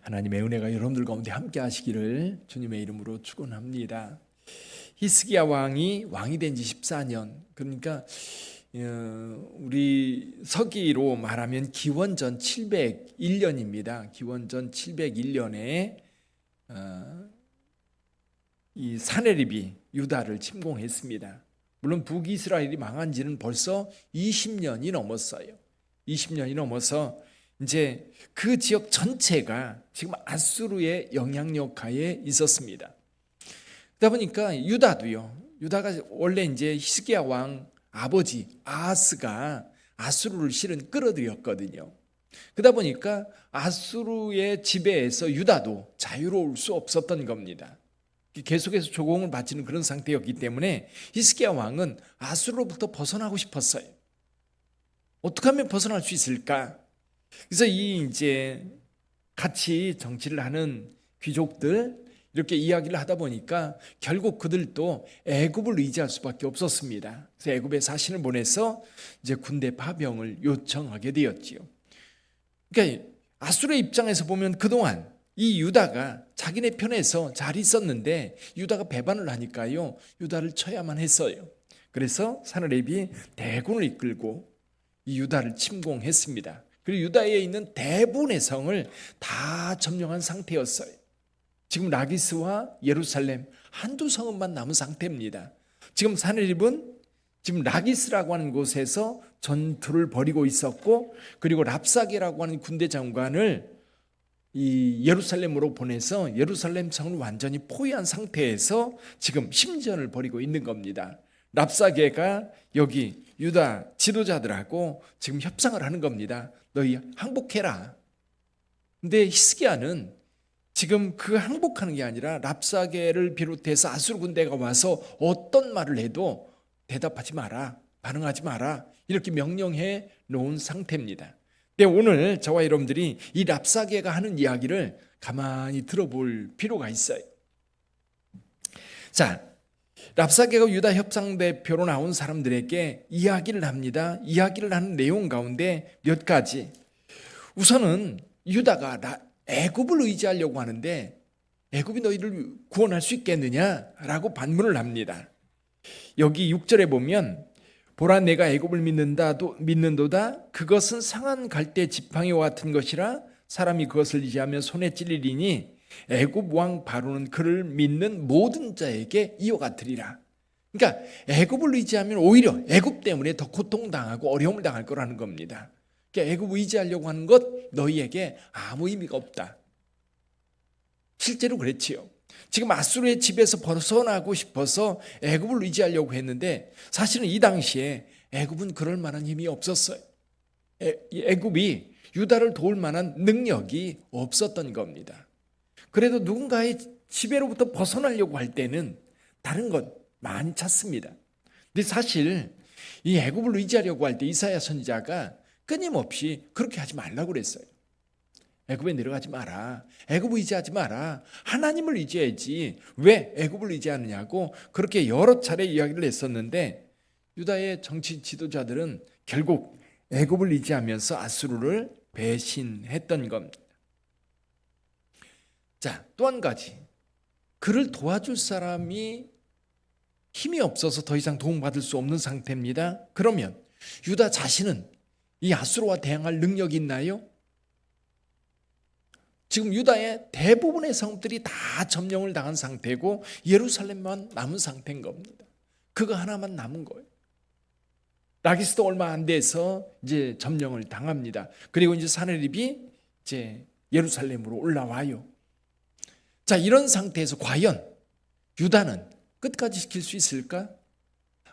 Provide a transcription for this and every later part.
하나님의 은혜가 여러분들 가운데 함께 하시기를 주님의 이름으로 축원합니다. 히스기야 왕이 된 지 14년, 그러니까 우리 서기로 말하면 기원전 701년입니다. 기원전 701년에 이 사내립이 유다를 침공했습니다. 물론 북이스라엘이 망한 지는 벌써 20년이 넘었어요. 20년이 넘어서 이제 그 지역 전체가 지금 아수르의 영향력 하에 있었습니다. 그러다 보니까 유다가 원래 이제 히스기야 왕 아버지 아하스가 아수르를 실은 끌어들였거든요. 그러다 보니까 아수르의 지배에서 유다도 자유로울 수 없었던 겁니다. 계속해서 조공을 바치는 그런 상태였기 때문에 히스기야 왕은 아수르로부터 벗어나고 싶었어요. 어떻게 하면 벗어날 수 있을까? 그래서 이제 같이 정치를 하는 귀족들 이렇게 이야기를 하다 보니까 결국 그들도 애굽을 의지할 수밖에 없었습니다. 그래서 애굽에 사신을 보내서 이제 군대 파병을 요청하게 되었지요. 그러니까 아수르의 입장에서 보면 그동안 이 유다가 자기네 편에서 잘 있었는데 유다가 배반을 하니까요, 유다를 쳐야만 했어요. 그래서 사느랩이 대군을 이끌고 이 유다를 침공했습니다. 그리고 유다에 있는 대부분의 성을 다 점령한 상태였어요. 지금 라기스와 예루살렘 한두 성읍만 남은 상태입니다. 지금 사느립은 지금 라기스라고 하는 곳에서 전투를 벌이고 있었고, 그리고 랍사게라고 하는 군대 장관을 이 예루살렘으로 보내서 예루살렘 성을 완전히 포위한 상태에서 지금 심전을 벌이고 있는 겁니다. 랍사게가 여기 유다 지도자들하고 지금 협상을 하는 겁니다. 너희 항복해라. 근데 히스기야는 지금 그 항복하는 게 아니라 랍사게를 비롯해서 아수르 군대가 와서 어떤 말을 해도 대답하지 마라, 반응하지 마라, 이렇게 명령해 놓은 상태입니다. 근데 오늘 저와 여러분들이 이 랍사게가 하는 이야기를 가만히 들어볼 필요가 있어요. 자, 랍사게가 유다 협상 대표로 나온 사람들에게 이야기를 합니다. 이야기를 하는 내용 가운데 몇 가지. 우선은 유다가 애굽을 의지하려고 하는데 애굽이 너희를 구원할 수 있겠느냐라고 반문을 합니다. 여기 6절에 보면 보라 내가 애굽을 믿는도다 그것은 상한 갈대 지팡이와 같은 것이라 사람이 그것을 의지하면 손에 찔리리니 애굽 왕 바로는 그를 믿는 모든 자에게 이와 같으리라. 그러니까 애굽을 의지하면 오히려 애굽 때문에 더 고통당하고 어려움을 당할 거라는 겁니다. 그러니까 애굽 의지하려고 하는 것 너희에게 아무 의미가 없다. 실제로 그랬지요. 지금 아수르의 집에서 벗어나고 싶어서 애굽을 의지하려고 했는데 사실은 이 당시에 애굽은 그럴 만한 힘이 없었어요. 애굽이 유다를 도울 만한 능력이 없었던 겁니다. 그래도 누군가의 지배로부터 벗어나려고 할 때는 다른 것 많이 찾습니다. 근데 사실 이 애굽을 의지하려고 할 때 이사야 선지자가 끊임없이 그렇게 하지 말라고 그랬어요. 애굽에 내려가지 마라. 애굽 의지하지 마라. 하나님을 의지해야지. 왜 애굽을 의지하느냐고 그렇게 여러 차례 이야기를 했었는데 유다의 정치 지도자들은 결국 애굽을 의지하면서 아수르를 배신했던 겁니다. 자, 또 한 가지. 그를 도와줄 사람이 힘이 없어서 더 이상 도움받을 수 없는 상태입니다. 그러면 유다 자신은 이 아수르와 대항할 능력이 있나요? 지금 유다의 대부분의 성읍들이 다 점령을 당한 상태고 예루살렘만 남은 상태인 겁니다. 그거 하나만 남은 거예요. 라기스도 얼마 안 돼서 이제 점령을 당합니다. 그리고 이제 사느립이 이제 예루살렘으로 올라와요. 자, 이런 상태에서 과연 유다는 끝까지 지킬 수 있을까?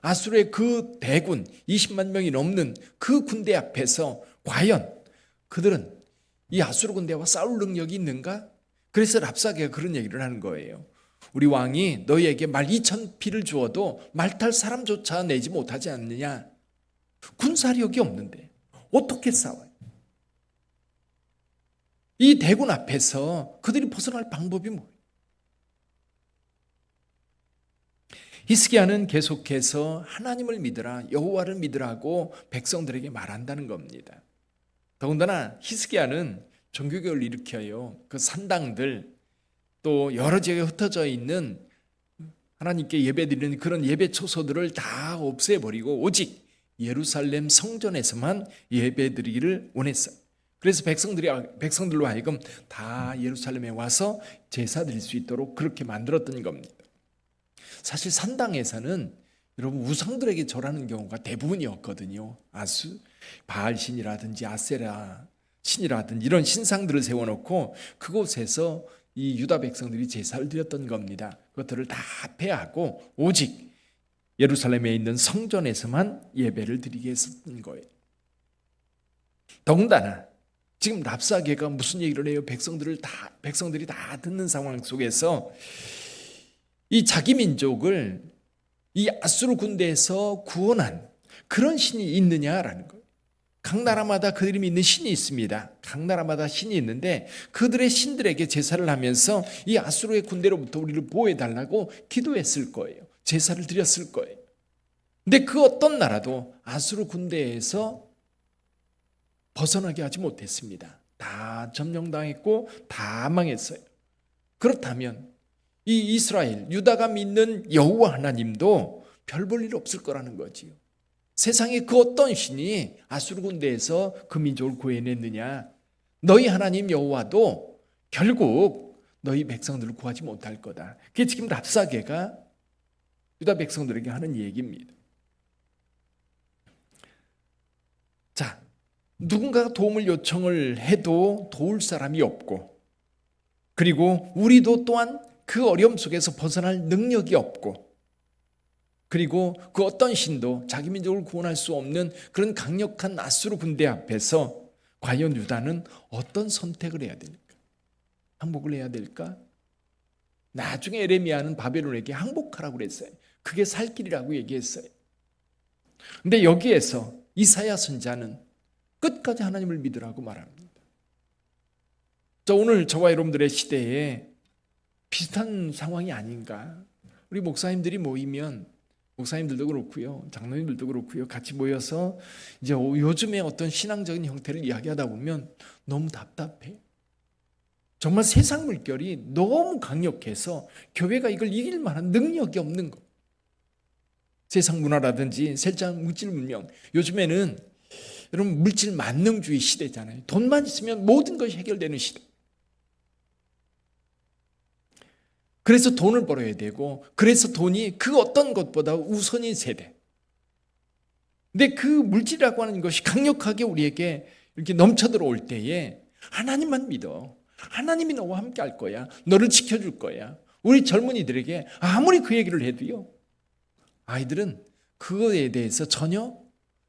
아수르의 그 대군 20만 명이 넘는 그 군대 앞에서 과연 그들은 이 아수르 군대와 싸울 능력이 있는가? 그래서 랍사게가 그런 얘기를 하는 거예요. 우리 왕이 너희에게 말 2,000피를 주어도 말탈 사람조차 내지 못하지 않느냐? 군사력이 없는데 어떻게 싸워요? 이 대군 앞에서 그들이 벗어날 방법이 뭐예요? 히스기야는 계속해서 하나님을 믿으라, 여호와를 믿으라고 백성들에게 말한다는 겁니다. 더군다나 히스기야는 종교개혁을 일으켜요. 그 산당들 또 여러 지역에 흩어져 있는 하나님께 예배드리는 그런 예배 초소들을 다 없애버리고 오직 예루살렘 성전에서만 예배드리기를 원했어요. 그래서 백성들로 하여금 다 예루살렘에 와서 제사 드릴 수 있도록 그렇게 만들었던 겁니다. 사실 산당에서는 여러분 우상들에게 절하는 경우가 대부분이었거든요. 바알 신이라든지 아세라 신이라든지 이런 신상들을 세워놓고 그곳에서 이 유다 백성들이 제사를 드렸던 겁니다. 그것들을 다 폐하고 오직 예루살렘에 있는 성전에서만 예배를 드리게 했었던 거예요. 더군다나 지금 랍사게가 무슨 얘기를 해요? 백성들이 다 듣는 상황 속에서 이 자기 민족을 이 아수르 군대에서 구원한 그런 신이 있느냐라는 거예요. 각 나라마다 그들이 믿는 신이 있습니다. 각 나라마다 신이 있는데 그들의 신들에게 제사를 하면서 이 아수르의 군대로부터 우리를 보호해달라고 기도했을 거예요. 제사를 드렸을 거예요. 근데 그 어떤 나라도 아수르 군대에서 벗어나게 하지 못했습니다. 다 점령당했고 다 망했어요. 그렇다면 이 이스라엘, 유다가 믿는 여호와 하나님도 별 볼 일 없을 거라는 거지요. 세상에 그 어떤 신이 아수르 군대에서 그 민족을 구해냈느냐. 너희 하나님 여호와도 결국 너희 백성들을 구하지 못할 거다. 그게 지금 랍사게가 유다 백성들에게 하는 얘기입니다. 자, 누군가가 도움을 요청을 해도 도울 사람이 없고, 그리고 우리도 또한 그 어려움 속에서 벗어날 능력이 없고, 그리고 그 어떤 신도 자기 민족을 구원할 수 없는 그런 강력한 아수르 군대 앞에서 과연 유다는 어떤 선택을 해야 될까? 항복을 해야 될까? 나중에 에레미야는 바벨론에게 항복하라고 그랬어요. 그게 살 길이라고 얘기했어요. 근데 여기에서 이사야 선지자는 끝까지 하나님을 믿으라고 말합니다. 오늘 저와 여러분들의 시대에 비슷한 상황이 아닌가? 우리 목사님들이 모이면 목사님들도 그렇고요, 장로님들도 그렇고요, 같이 모여서 이제 요즘에 어떤 신앙적인 형태를 이야기하다 보면 너무 답답해요. 정말 세상 물결이 너무 강력해서 교회가 이걸 이길 만한 능력이 없는 거. 세상 문화라든지 세상 물질 문명, 요즘에는 여러분 물질 만능주의 시대잖아요. 돈만 있으면 모든 것이 해결되는 시대. 그래서 돈을 벌어야 되고, 그래서 돈이 그 어떤 것보다 우선인 세대. 근데 그 물질이라고 하는 것이 강력하게 우리에게 이렇게 넘쳐들어올 때에 하나님만 믿어. 하나님이 너와 함께 할 거야. 너를 지켜줄 거야. 우리 젊은이들에게 아무리 그 얘기를 해도요, 아이들은 그거에 대해서 전혀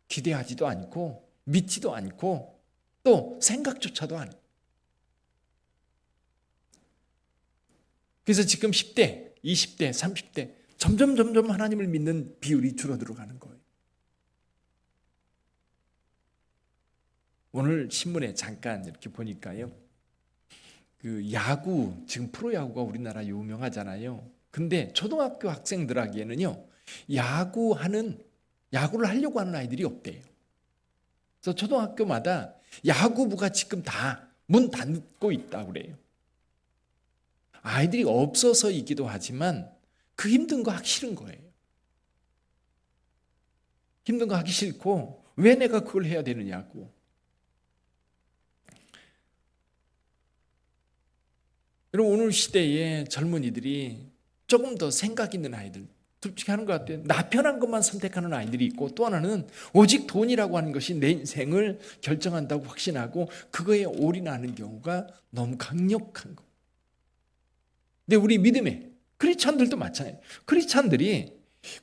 기대하지도 않고 믿지도 않고 또 생각조차도 안 해요. 그래서 지금 10대, 20대, 30대 점점 하나님을 믿는 비율이 줄어들어 가는 거예요. 오늘 신문에 잠깐 이렇게 보니까요, 그 야구, 지금 프로야구가 우리나라 유명하잖아요. 근데 초등학교 학생들에게는요, 야구를 하려고 하는 아이들이 없대요. 그래서 초등학교마다 야구부가 지금 다 문 닫고 있다고 그래요. 아이들이 없어서이기도 하지만 그 힘든 거 하기 싫은 거예요. 힘든 거 하기 싫고 왜 내가 그걸 해야 되느냐고. 여러분, 오늘 시대의 젊은이들이 조금 더 생각 있는 아이들, 솔직히 하는 것 같아요. 나 편한 것만 선택하는 아이들이 있고, 또 하나는 오직 돈이라고 하는 것이 내 인생을 결정한다고 확신하고 그거에 올인하는 경우가 너무 강력한 거. 근데 우리 믿음의 크리스찬들도 마찬가지예요. 크리스찬들이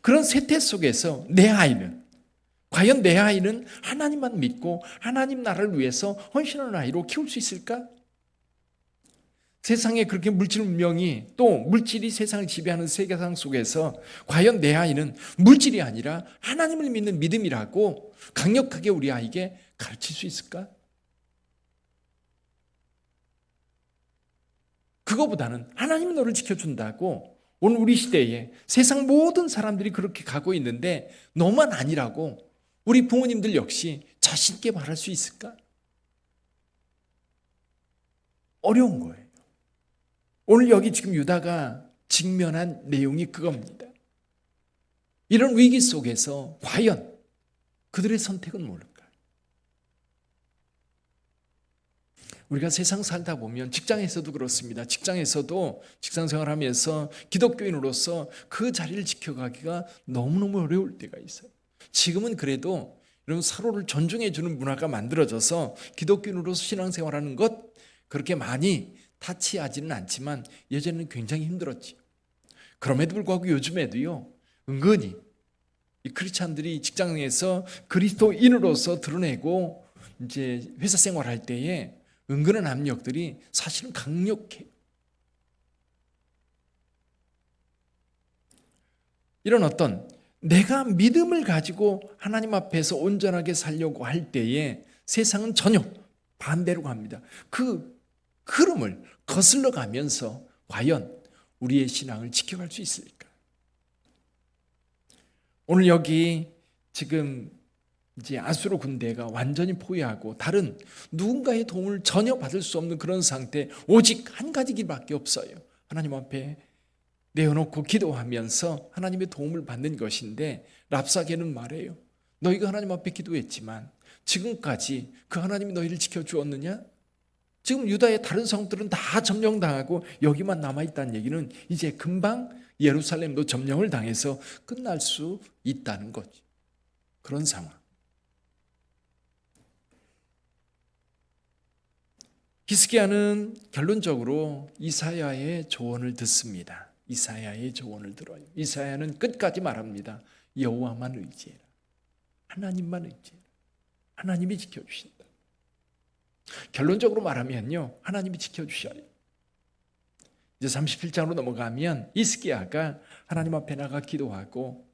그런 세태 속에서 과연 내 아이는 하나님만 믿고 하나님 나라를 위해서 헌신하는 아이로 키울 수 있을까? 세상에 그렇게 물질 문명이, 또 물질이 세상을 지배하는 세계상 속에서 과연 내 아이는 물질이 아니라 하나님을 믿는 믿음이라고 강력하게 우리 아이에게 가르칠 수 있을까? 그거보다는 하나님이 너를 지켜준다고, 오늘 우리 시대에 세상 모든 사람들이 그렇게 가고 있는데 너만 아니라고 우리 부모님들 역시 자신 있게 말할 수 있을까? 어려운 거예요. 오늘 여기 지금 유다가 직면한 내용이 그겁니다. 이런 위기 속에서 과연 그들의 선택은 뭘까? 우리가 세상 살다 보면 직장에서도 그렇습니다. 직장에서도 직장 생활하면서 기독교인으로서 그 자리를 지켜가기가 너무너무 어려울 때가 있어요. 지금은 그래도 이런 서로를 존중해 주는 문화가 만들어져서 기독교인으로서 신앙생활하는 것 그렇게 많이 타치하지는 않지만 예전에는 굉장히 힘들었지. 그럼에도 불구하고 요즘에도요, 은근히 이 크리스찬들이 직장에서 그리스도인으로서 드러내고 이제 회사 생활할 때에 은근한 압력들이 사실은 강력해요. 이런 어떤 내가 믿음을 가지고 하나님 앞에서 온전하게 살려고 할 때에 세상은 전혀 반대로 갑니다. 그 흐름을 거슬러 가면서 과연 우리의 신앙을 지켜갈 수 있을까? 오늘 여기 지금 이제 아수르 군대가 완전히 포위하고 다른 누군가의 도움을 전혀 받을 수 없는 그런 상태, 오직 한 가지 길밖에 없어요. 하나님 앞에 내어놓고 기도하면서 하나님의 도움을 받는 것인데, 랍사게는 말해요. 너희가 하나님 앞에 기도했지만 지금까지 그 하나님이 너희를 지켜주었느냐? 지금 유다의 다른 성들은 다 점령당하고 여기만 남아있다는 얘기는 이제 금방 예루살렘도 점령을 당해서 끝날 수 있다는 거지. 그런 상황. 히스기야는 결론적으로 이사야의 조언을 듣습니다. 이사야의 조언을 들어요. 이사야는 끝까지 말합니다. 여호와만 의지해라. 하나님만 의지해라. 하나님이 지켜주신다. 결론적으로 말하면요, 하나님이 지켜주셔요. 이제 37장으로 넘어가면 히스기야가 하나님 앞에 나가 기도하고,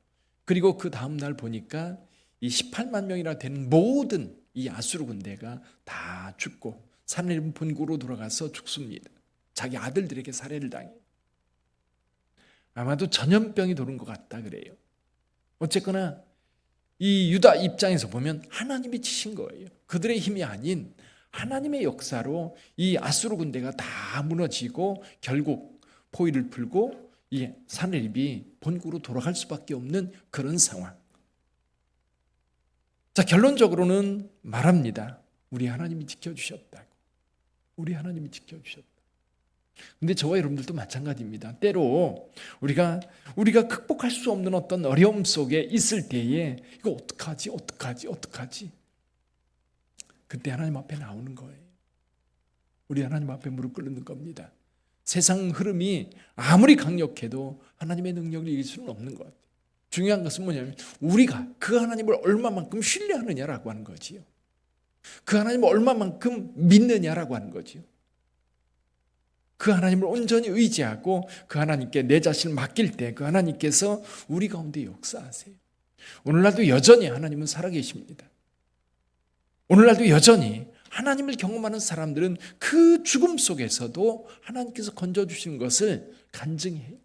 그리고 그 다음 날 보니까 이 18만 명이나 되는 모든 이 아수르 군대가 다 죽고 산헤립 본국으로 돌아가서 죽습니다. 자기 아들들에게 살해를 당해요. 아마도 전염병이 도는 것 같다 그래요. 어쨌거나 이 유다 입장에서 보면 하나님이 치신 거예요. 그들의 힘이 아닌 하나님의 역사로 이 아수르 군대가 다 무너지고 결국 포위를 풀고 이 산헤립이 본국으로 돌아갈 수밖에 없는 그런 상황. 자, 결론적으로는 말합니다. 우리 하나님이 지켜주셨다고. 우리 하나님이 지켜주셨다. 근데 저와 여러분들도 마찬가지입니다. 때로 우리가 극복할 수 없는 어떤 어려움 속에 있을 때에 이거 어떡하지? 그때 하나님 앞에 나오는 거예요. 우리 하나님 앞에 무릎 꿇는 겁니다. 세상 흐름이 아무리 강력해도 하나님의 능력을 이길 수는 없는 것 같아요. 중요한 것은 뭐냐면 우리가 그 하나님을 얼마만큼 신뢰하느냐라고 하는 거지요. 그 하나님을 얼마만큼 믿느냐라고 하는 거지요. 그 하나님을 온전히 의지하고 그 하나님께 내 자신을 맡길 때 그 하나님께서 우리 가운데 역사하세요. 오늘날도 여전히 하나님은 살아계십니다. 오늘날도 여전히 하나님을 경험하는 사람들은 그 죽음 속에서도 하나님께서 건져주시는 것을 간증해요.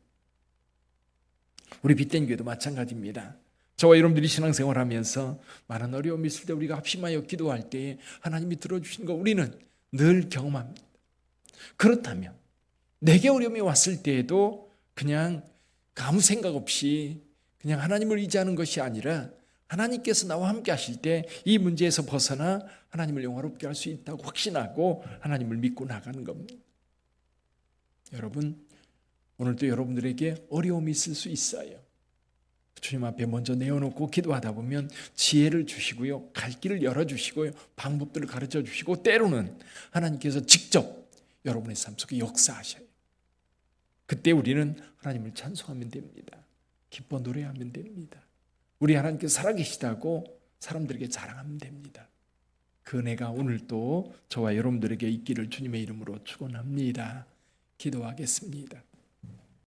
우리 빛된 교회도 마찬가지입니다. 저와 여러분들이 신앙생활하면서 많은 어려움이 있을 때 우리가 합심하여 기도할 때에 하나님이 들어주신 거 우리는 늘 경험합니다. 그렇다면 내게 어려움이 왔을 때에도 그냥 아무 생각 없이 그냥 하나님을 의지하는 것이 아니라 하나님께서 나와 함께 하실 때 이 문제에서 벗어나 하나님을 영화롭게 할 수 있다고 확신하고 하나님을 믿고 나가는 겁니다. 여러분, 오늘도 여러분들에게 어려움이 있을 수 있어요. 주님 앞에 먼저 내어놓고 기도하다 보면 지혜를 주시고요, 갈 길을 열어주시고요, 방법들을 가르쳐 주시고 때로는 하나님께서 직접 여러분의 삶 속에 역사하셔요. 그때 우리는 하나님을 찬송하면 됩니다. 기뻐 노래하면 됩니다. 우리 하나님께서 살아계시다고 사람들에게 자랑하면 됩니다. 그 은혜가 오늘도 저와 여러분들에게 있기를 주님의 이름으로 축원합니다. 기도하겠습니다.